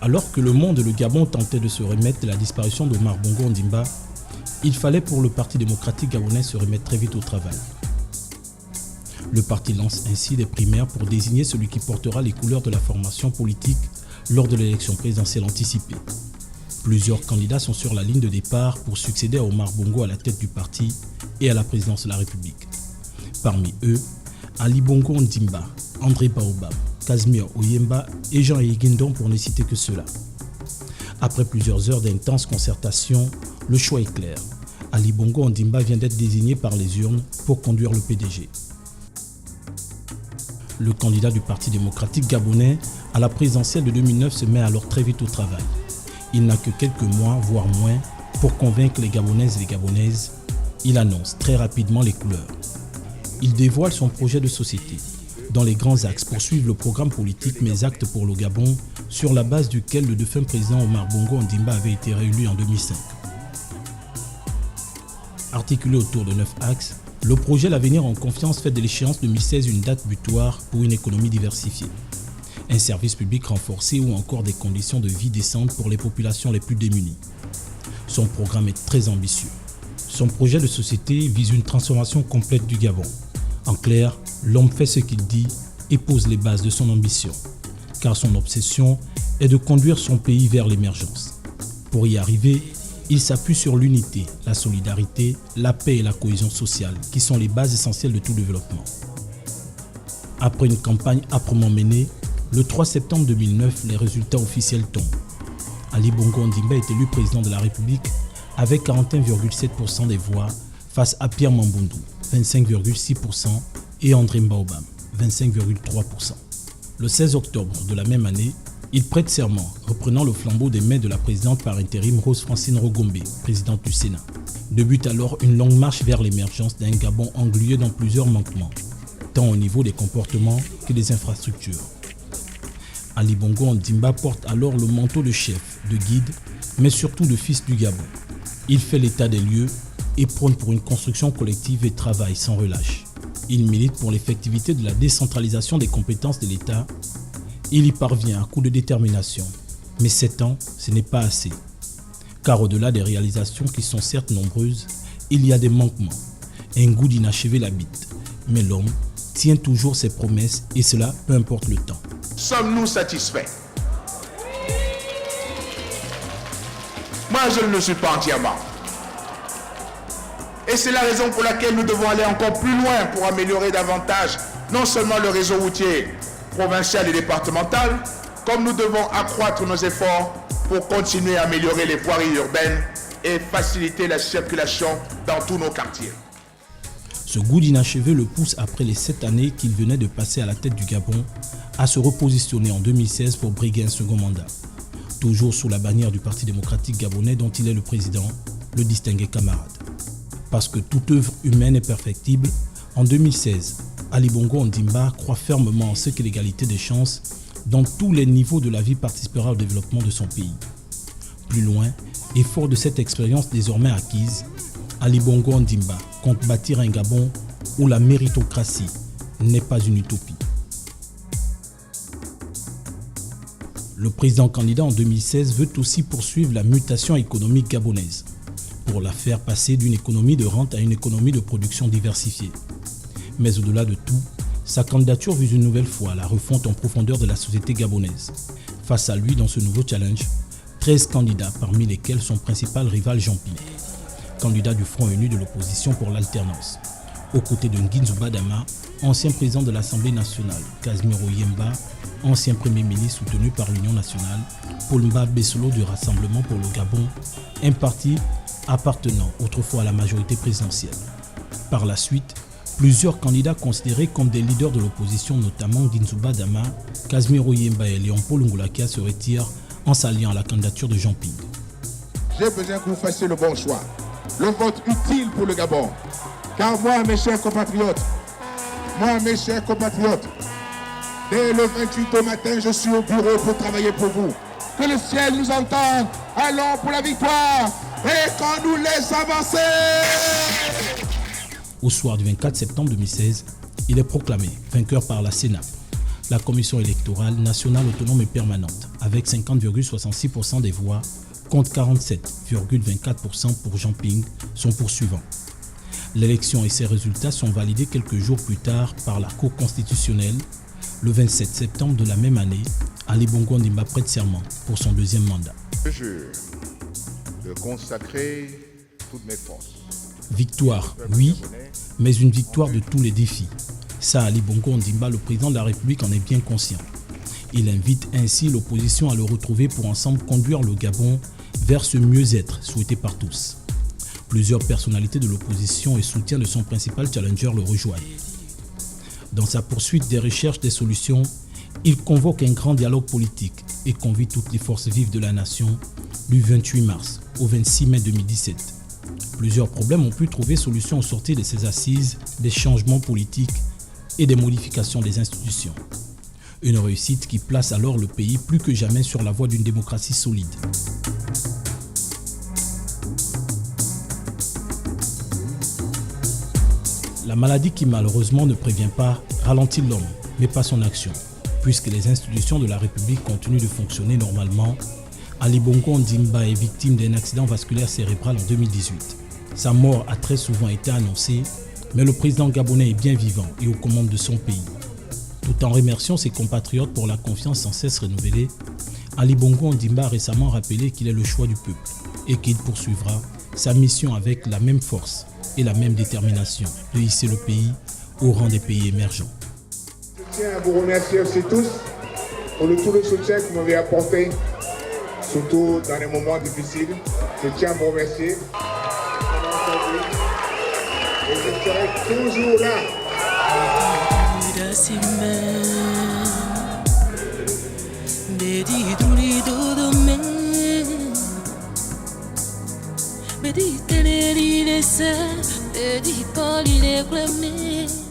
Alors que le monde et le Gabon tentaient de se remettre de la disparition d'Omar Bongo Ondimba, il fallait pour le Parti démocratique gabonais se remettre très vite au travail. Le parti lance ainsi des primaires pour désigner celui qui portera les couleurs de la formation politique lors de l'élection présidentielle anticipée. Plusieurs candidats sont sur la ligne de départ pour succéder à Omar Bongo à la tête du parti et à la présidence de la République. Parmi eux, Ali Bongo Ondimba, André Baobab, Casimir Oyemba et Jean Higuindon pour ne citer que ceux-là. Après plusieurs heures d'intenses concertations, le choix est clair. Ali Bongo Ondimba vient d'être désigné par les urnes pour conduire le PDG. Le candidat du Parti démocratique gabonais à la présidentielle de 2009 se met alors très vite au travail. Il n'a que quelques mois, voire moins, pour convaincre les Gabonaises et les Gabonaises. Il annonce très rapidement les couleurs. Il dévoile son projet de société, dont les grands axes poursuivent le programme politique Mes actes pour le Gabon, sur la base duquel le défunt président Omar Bongo Ondimba avait été réélu en 2005. Articulé autour de 9 axes, le projet L'avenir en confiance fait de l'échéance 2016 une date butoir pour une économie diversifiée, un service public renforcé ou encore des conditions de vie décentes pour les populations les plus démunies. Son programme est très ambitieux. Son projet de société vise une transformation complète du Gabon. En clair, l'homme fait ce qu'il dit et pose les bases de son ambition, car son obsession est de conduire son pays vers l'émergence. Pour y arriver, il s'appuie sur l'unité, la solidarité, la paix et la cohésion sociale, qui sont les bases essentielles de tout développement. Après une campagne âprement menée, le 3 septembre 2009, les résultats officiels tombent. Ali Bongo Ondimba est élu président de la République avec 41,7% des voix face à Pierre Mambundu, 25,6% et André Baobab, 25,3%. Le 16 octobre de la même année, il prête serment, reprenant le flambeau des mains de la présidente par intérim Rose Francine Rogombe, présidente du Sénat. Débute alors une longue marche vers l'émergence d'un Gabon englué dans plusieurs manquements, tant au niveau des comportements que des infrastructures. Ali Bongo Ondimba porte alors le manteau de chef, de guide, mais surtout de fils du Gabon. Il fait l'état des lieux et prône pour une construction collective et travaille sans relâche. Il milite pour l'effectivité de la décentralisation des compétences de l'État. Il y parvient à coup de détermination. Mais 7 ans, ce n'est pas assez. Car au-delà des réalisations qui sont certes nombreuses, il y a des manquements. Un goût d'inachevé l'habite. Mais l'homme tient toujours ses promesses et cela peu importe le temps. Sommes-nous satisfaits? Moi, je ne le suis pas entièrement. Et c'est la raison pour laquelle nous devons aller encore plus loin pour améliorer davantage non seulement le réseau routier provincial et départemental, comme nous devons accroître nos efforts pour continuer à améliorer les voiries urbaines et faciliter la circulation dans tous nos quartiers. Ce goût d'inachevé le pousse, après les 7 années qu'il venait de passer à la tête du Gabon, à se repositionner en 2016 pour briguer un second mandat. Toujours sous la bannière du Parti démocratique gabonais dont il est le président, le distingué camarade. Parce que toute œuvre humaine est perfectible, en 2016, Ali Bongo Ondimba croit fermement en ce que l'égalité des chances dans tous les niveaux de la vie participera au développement de son pays. Plus loin, et fort de cette expérience désormais acquise, Ali Bongo Ondimba compte bâtir un Gabon où la méritocratie n'est pas une utopie. Le président candidat en 2016 veut aussi poursuivre la mutation économique gabonaise pour la faire passer d'une économie de rente à une économie de production diversifiée. Mais au-delà de tout, sa candidature vise une nouvelle fois la refonte en profondeur de la société gabonaise. Face à lui, dans ce nouveau challenge, 13 candidats, parmi lesquels son principal rival Jean Ping, candidat du Front uni de l'opposition pour l'alternance, aux côtés de Nginzu Badama, ancien président de l'Assemblée nationale, Casimir Oyemba, ancien premier ministre soutenu par l'Union nationale, Paul Mba Bessolo du Rassemblement pour le Gabon, un parti appartenant autrefois à la majorité présidentielle. Par la suite, plusieurs candidats considérés comme des leaders de l'opposition, notamment Nginzu Badama, Casimir Oyemba et Léon-Paul Ngoulakia, se retirent en s'alliant à la candidature de Jean Ping. J'ai besoin que vous fassiez le bon choix, le vote utile pour le Gabon. Car moi, mes chers compatriotes, dès le 28 au matin, je suis au bureau pour travailler pour vous. Que le ciel nous entende. Allons pour la victoire et qu'on nous laisse avancer. Au soir du 24 septembre 2016, il est proclamé vainqueur par la CENAP, la Commission électorale nationale autonome et permanente, avec 50,66% des voix, contre 47,24% pour Jean Ping, son poursuivant. L'élection et ses résultats sont validés quelques jours plus tard par la Cour constitutionnelle. Le 27 septembre de la même année, Ali Bongo Ondimba prête serment pour son deuxième mandat. Je jure de consacrer toutes mes forces. Victoire, oui, mais une victoire de tous les défis. Ça, Ali Bongo Ondimba, le président de la République, en est bien conscient. Il invite ainsi l'opposition à le retrouver pour ensemble conduire le Gabon vers ce mieux-être souhaité par tous. Plusieurs personnalités de l'opposition et soutiens de son principal challenger le rejoignent. Dans sa poursuite des recherches des solutions, il convoque un grand dialogue politique et convie toutes les forces vives de la nation du 28 mars au 26 mai 2017. Plusieurs problèmes ont pu trouver solution au sortir de ces assises, des changements politiques et des modifications des institutions. Une réussite qui place alors le pays plus que jamais sur la voie d'une démocratie solide. La maladie qui malheureusement ne prévient pas ralentit l'homme, mais pas son action. Puisque les institutions de la République continuent de fonctionner normalement, Ali Bongo Ondimba est victime d'un accident vasculaire cérébral en 2018. Sa mort a très souvent été annoncée, mais le président gabonais est bien vivant et aux commandes de son pays. Tout en remerciant ses compatriotes pour la confiance sans cesse renouvelée, Ali Bongo Ondimba a récemment rappelé qu'il est le choix du peuple et qu'il poursuivra sa mission avec la même force et la même détermination de hisser le pays au rang des pays émergents. Je tiens à vous remercier aussi tous pour tout le soutien que vous m'avez apporté, surtout dans les moments difficiles. Je tiens à vous remercier. Et je serai toujours là. Bedi teneri desa, bedi poli le kleme.